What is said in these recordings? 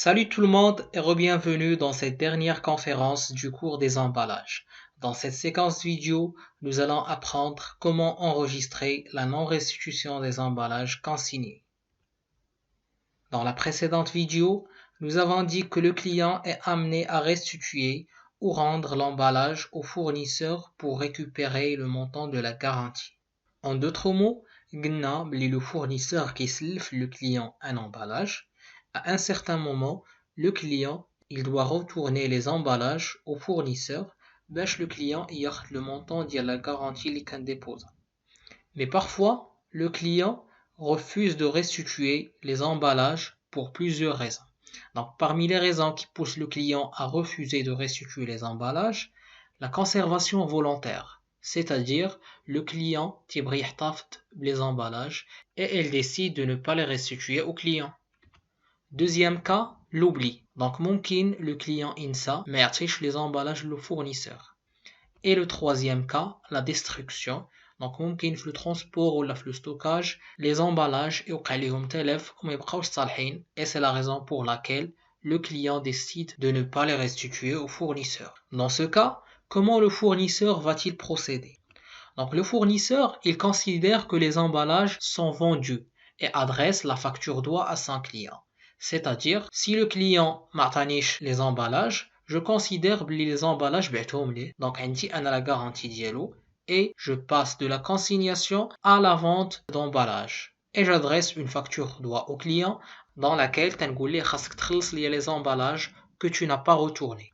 Salut tout le monde et re-bienvenue dans cette dernière conférence du cours des emballages. Dans cette séquence vidéo, nous allons apprendre comment enregistrer la non-restitution des emballages consignés. Dans la précédente vidéo, nous avons dit que le client est amené à restituer ou rendre l'emballage au fournisseur pour récupérer le montant de la garantie. En d'autres mots, le fournisseur qui slif le client un emballage. À un certain moment, le client il doit retourner les emballages au fournisseur باش le client ياخد le montant de la garantie اللي كان déposé. Mais parfois, le client refuse de restituer les emballages pour plusieurs raisons. Donc, parmi les raisons qui poussent le client à refuser de restituer les emballages, la conservation volontaire, c'est-à-dire le client تيبغي يحتفظ les emballages et il décide de ne pas les restituer au client. Deuxième cas, l'oubli. Donc, ممكن le client ينسى ما يعطيش les emballages le fournisseur. Et le troisième cas, la destruction. Donc, ممكن في le transport ou في le stockage, les emballages يوقع ليهم تلف وما يبقاوش صالحين. Et c'est la raison pour laquelle le client décide de ne pas les restituer au fournisseur. Dans ce cas, comment le fournisseur va-t-il procéder? Donc, le fournisseur, il considère que les emballages sont vendus et adresse la facture doigt à son client. C'est-à-dire, si le client m'atanish les emballages, je considère que les emballages بعتهم ليه. Donc, عندي أنا la garantie ديالو et je passe de la consignation à la vente d'emballage. Et j'adresse une facture doigt au client dans laquelle تنقول ليه خاصك تخلص لي les emballages que tu n'as pas retournés.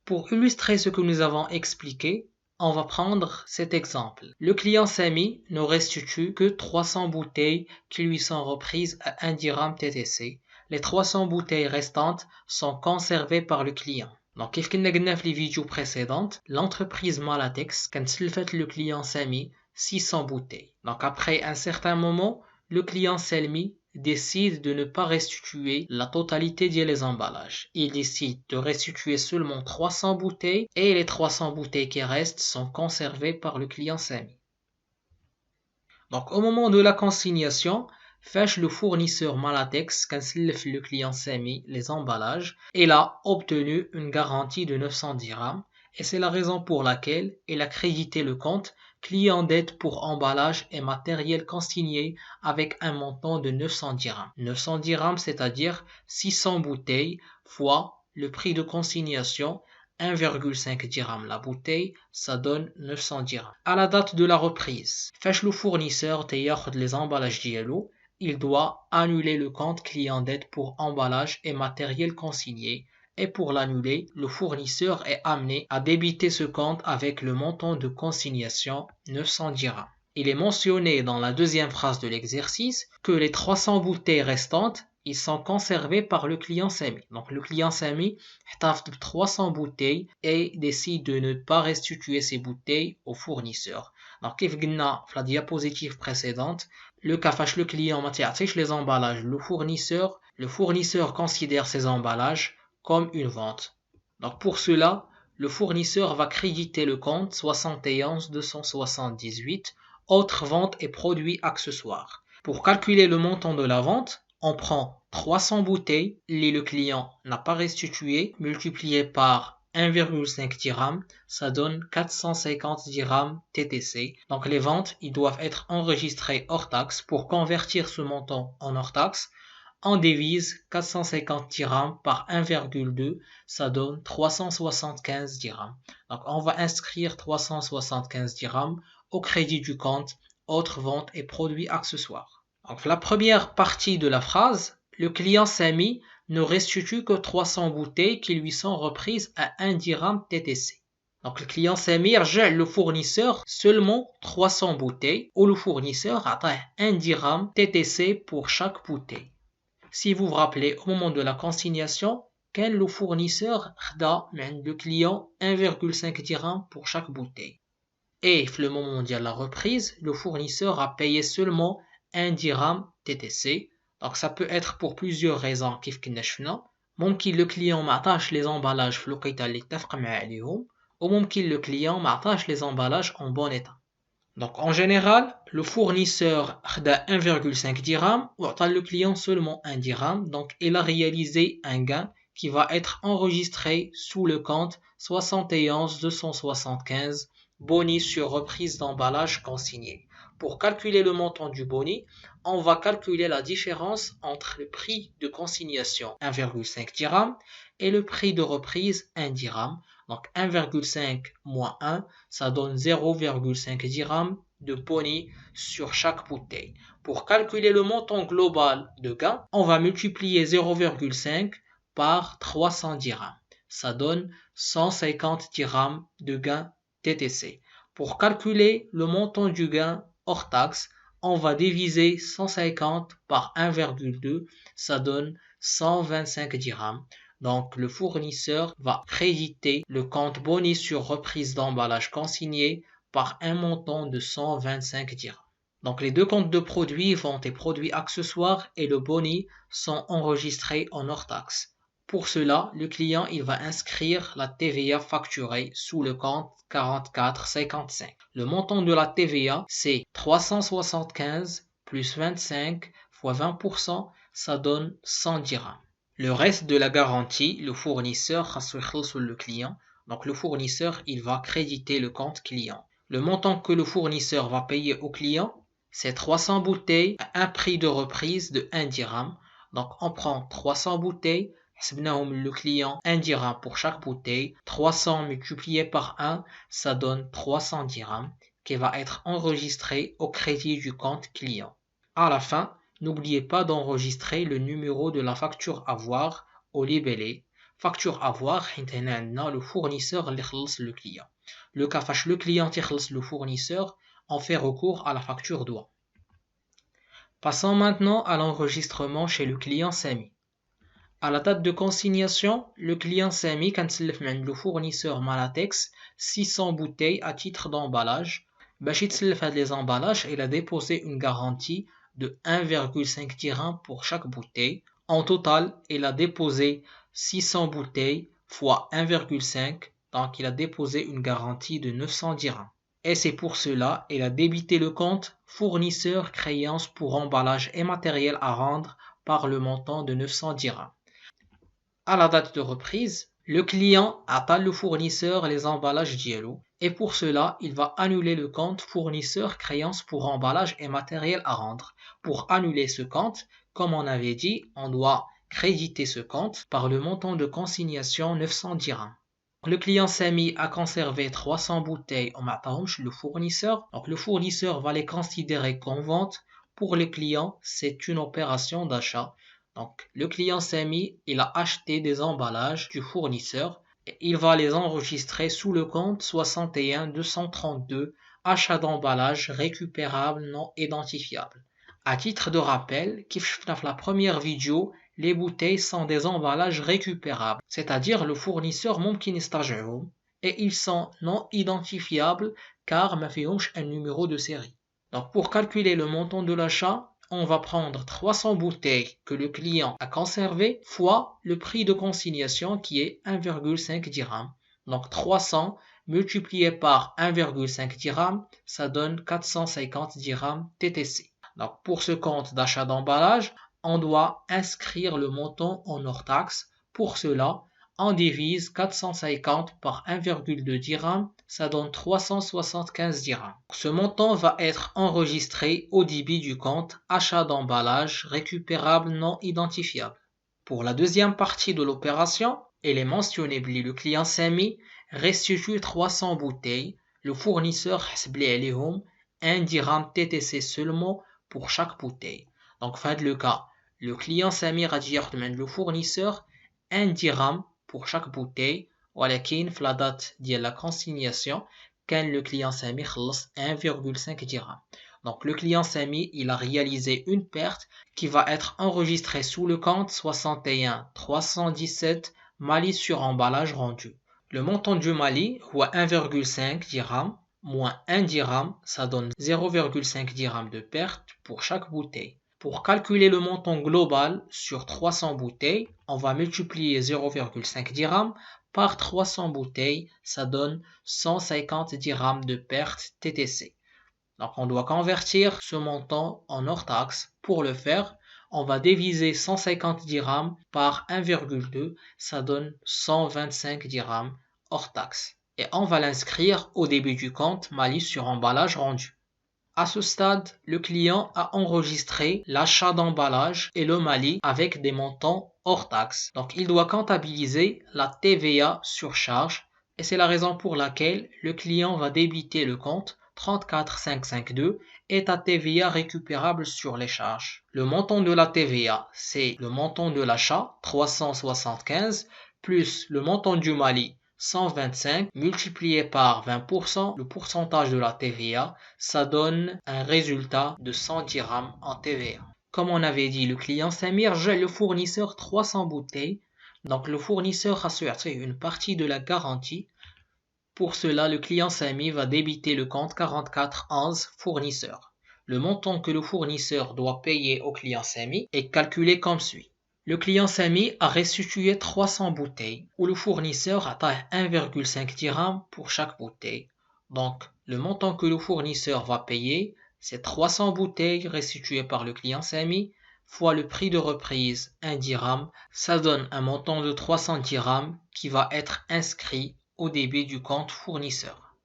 Pour illustrer ce que nous avons expliqué, on va prendre cet exemple. Le client Samy ne restitue que 300 bouteilles qui lui sont reprises à 1 dirham TTC. Les 300 bouteilles restantes sont conservées par le client. Donc, كيف كنا قلنا في les vidéos précédentes, l'entreprise Malatex كانت سلفت le client Samy 600 bouteilles. Donc, après un certain moment, le client Samy décide de ne pas restituer la totalité des emballages. Il décide de restituer seulement 300 bouteilles et les 300 bouteilles qui restent sont conservées par le client Samy. Donc, au moment de la consignation, فاش le fournisseur Malatex كنسلف le client Samy les emballages, il a obtenu une garantie de 900 dirhams et c'est la raison pour laquelle il a crédité le compte client d'aide pour emballage et matériel consigné avec un montant de 900 dirhams. 900 dirhams, c'est-à-dire 600 bouteilles fois le prix de consignation 1,5 dirham la bouteille, ça donne 900 dirhams. À la date de la reprise, فاش le fournisseur تياخد les emballages ديالو, il doit annuler le compte client d'aide pour emballage et matériel consigné. Et pour l'annuler, le fournisseur est amené à débiter ce compte avec le montant de consignation 900 dirhams. Il est mentionné dans la deuxième phrase de l'exercice que les 300 bouteilles restantes, ils sont conservés par le client Samy. Donc le client Samy احتفظ de 300 bouteilles et décide de ne pas restituer ces bouteilles au fournisseur. Donc كيف قلنا في la diapositive précédente, le cas فاش le client ما تعطيش les emballages le fournisseur considère ces emballages comme une vente. Donc pour cela, le fournisseur va créditer le compte 71 278 autres ventes et produits accessoires. Pour calculer le montant de la vente, on prend 300 bouteilles, le client n'a pas restitué, multiplié par 1,5 dirham, ça donne 450 dirhams TTC. Donc les ventes, ils doivent être enregistrées hors taxe. Pour convertir ce montant en hors taxe, on divise 450 dirhams par 1,2, ça donne 375 dirhams. Donc on va inscrire 375 dirhams au crédit du compte autres ventes et produits accessoires. Donc la première partie de la phrase, le client Samy ne restitue que 300 bouteilles qui lui sont reprises à 1 dirham TTC. Donc le client Samy رجع le fournisseur seulement 300 bouteilles ou le fournisseur a 1 dirham TTC pour chaque bouteille. Si vous vous rappelez, au moment de la consignation, quel le fournisseur خدا من le client 1,5 dirham pour chaque bouteille. Et le moment de la reprise, le fournisseur a payé seulement 1 dirham TTC. Donc ça peut être pour plusieurs raisons كيف كنا شفنا. ممكن le client ما عطاش les emballages في الوقيته اللي اتفق معاه عليهم, ou ممكن le client ما عطاش les emballages en bon état. Donc en général, le fournisseur a 1,5 dirham ou le client seulement 1 dirham. Donc il a réalisé un gain qui va être enregistré sous le compte 71 275 boni sur reprise d'emballage consigné. Pour calculer le montant du boni, on va calculer la différence entre le prix de consignation 1,5 dirham et le prix de reprise 1 dirham. Donc 1,5 moins 1, ça donne 0,5 dirham de boni sur chaque bouteille. Pour calculer le montant global de gain, on va multiplier 0,5 par 300 dirhams. Ça donne 150 dirhams de gain TTC. Pour calculer le montant du gain hors taxe, on va diviser 150 par 1,2, ça donne 125 dirhams. Donc le fournisseur va créditer le compte boni sur reprise d'emballage consigné par un montant de 125 dirhams. Donc les deux comptes de produits, vente et produits accessoires et le boni sont enregistrés en hors taxe. Pour cela, le client il va inscrire la TVA facturée sous le compte 44,55. Le montant de la TVA, c'est 375 plus 25 fois 20%, ça donne 100 dirhams. Le reste de la garantie, le fournisseur sur le client. Donc le fournisseur, il va créditer le compte client. Le montant que le fournisseur va payer au client, c'est 300 bouteilles à un prix de reprise de 1 dirham. Donc on prend 300 bouteilles, le client 1 dirham pour chaque bouteille, 300 multiplié par 1, ça donne 300 dirhams qui va être enregistré au crédit du compte client. À la fin, n'oubliez pas d'enregistrer le numéro de la facture à voir au libellé. Facture à voir, le fournisseur le client. Le cas où le client le fournisseur, on fait recours à la facture douane. Passons maintenant à l'enregistrement chez le client Sami. À la date de consignation, le client Sami le fournisseur Malatex 600 bouteilles à titre d'emballage. Les emballages, il a déposé une garantie de 1,5 dirham pour chaque bouteille. En total, il a déposé 600 bouteilles fois 1,5, donc il a déposé une garantie de 900 dirhams. Et c'est pour cela qu'il a débité le compte fournisseur créance pour emballage et matériel à rendre par le montant de 900 dirhams. À la date de reprise, le client attend le fournisseur les emballages d'Yellow et pour cela, il va annuler le compte fournisseur créance pour emballage et matériel à rendre. Pour annuler ce compte, comme on avait dit, on doit créditer ce compte par le montant de consignation 900 dirhams. Le client Sami a conservé 300 bouteilles au Matahomch, le fournisseur. Donc le fournisseur va les considérer comme vente. Pour le client, c'est une opération d'achat. Donc le client Sami, il a acheté des emballages du fournisseur et il va les enregistrer sous le compte 61 232 achat d'emballage récupérable non identifiable. À titre de rappel, dans la première vidéo, les bouteilles sont des emballages récupérables, c'est-à-dire le fournisseur ممكن يسترجعهم et ils sont non identifiables car ما فيهمش un numéro de série. Donc pour calculer le montant de l'achat, on va prendre 300 bouteilles que le client a conservées fois le prix de consignation qui est 1,5 dirham. Donc 300 multiplié par 1,5 dirham, ça donne 450 dirhams TTC. Donc pour ce compte d'achat d'emballage, on doit inscrire le montant en hors taxe. Pour cela, on divise 450 par 1,2 dirham, ça donne 375 dirhams. Ce montant va être enregistré au débit du compte achat d'emballage récupérable non identifiable. Pour la deuxième partie de l'opération, il est mentionné que le client Sami restitue 300 bouteilles. Le fournisseur حسب 1 dirham TTC seulement pour chaque bouteille. Donc, fin de le cas, le client Sami demande le fournisseur 1 dirham pour chaque bouteille, ولكن في la date de la consignation, quand le client Sami خلص 1,5 dirham. Donc le client Sami, il a réalisé une perte qui va être enregistrée sous le compte 61 317 Mali sur emballage rendu. Le montant du Mali, ou 1,5 dirham, moins 1 dirham, ça donne 0,5 dirham de perte pour chaque bouteille. Pour calculer le montant global sur 300 bouteilles, on va multiplier 0,5 dirham par 300 bouteilles, ça donne 150 dirhams de perte TTC. Donc on doit convertir ce montant en hors taxe. Pour le faire, on va diviser 150 dirhams par 1,2, ça donne 125 dirhams hors taxe. Et on va l'inscrire au début du compte Mali sur emballage rendu. À ce stade, le client a enregistré l'achat d'emballage et le Mali avec des montants hors taxe. Donc il doit comptabiliser la TVA sur charge et c'est la raison pour laquelle le client va débiter le compte 34552 et ta TVA récupérable sur les charges. Le montant de la TVA, c'est le montant de l'achat 375 plus le montant du Mali 125 multiplié par 20%, le pourcentage de la TVA, ça donne un résultat de 100 dirhams en TVA. Comme on avait dit, le client Samir gèle le fournisseur 300 bouteilles. Donc le fournisseur assure une partie de la garantie. Pour cela, le client Samir va débiter le compte 4411 fournisseur. Le montant que le fournisseur doit payer au client Samir est calculé comme suit. Le client Sami a restitué 300 bouteilles où le fournisseur a taille 1,5 dirham pour chaque bouteille. Donc, le montant que le fournisseur va payer, c'est 300 bouteilles restituées par le client Sami fois le prix de reprise 1 dirham. Ça donne un montant de 300 dirhams qui va être inscrit au débit du compte fournisseur.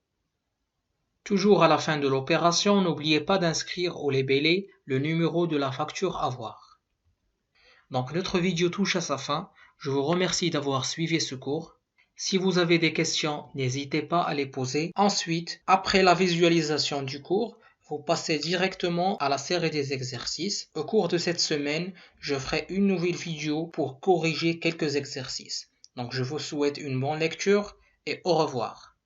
Toujours à la fin de l'opération, n'oubliez pas d'inscrire au libellé le numéro de la facture à voir. Donc notre vidéo touche à sa fin. Je vous remercie d'avoir suivi ce cours. Si vous avez des questions, n'hésitez pas à les poser. Ensuite, après la visualisation du cours, vous passez directement à la série des exercices. Au cours de cette semaine, je ferai une nouvelle vidéo pour corriger quelques exercices. Donc je vous souhaite une bonne lecture et au revoir.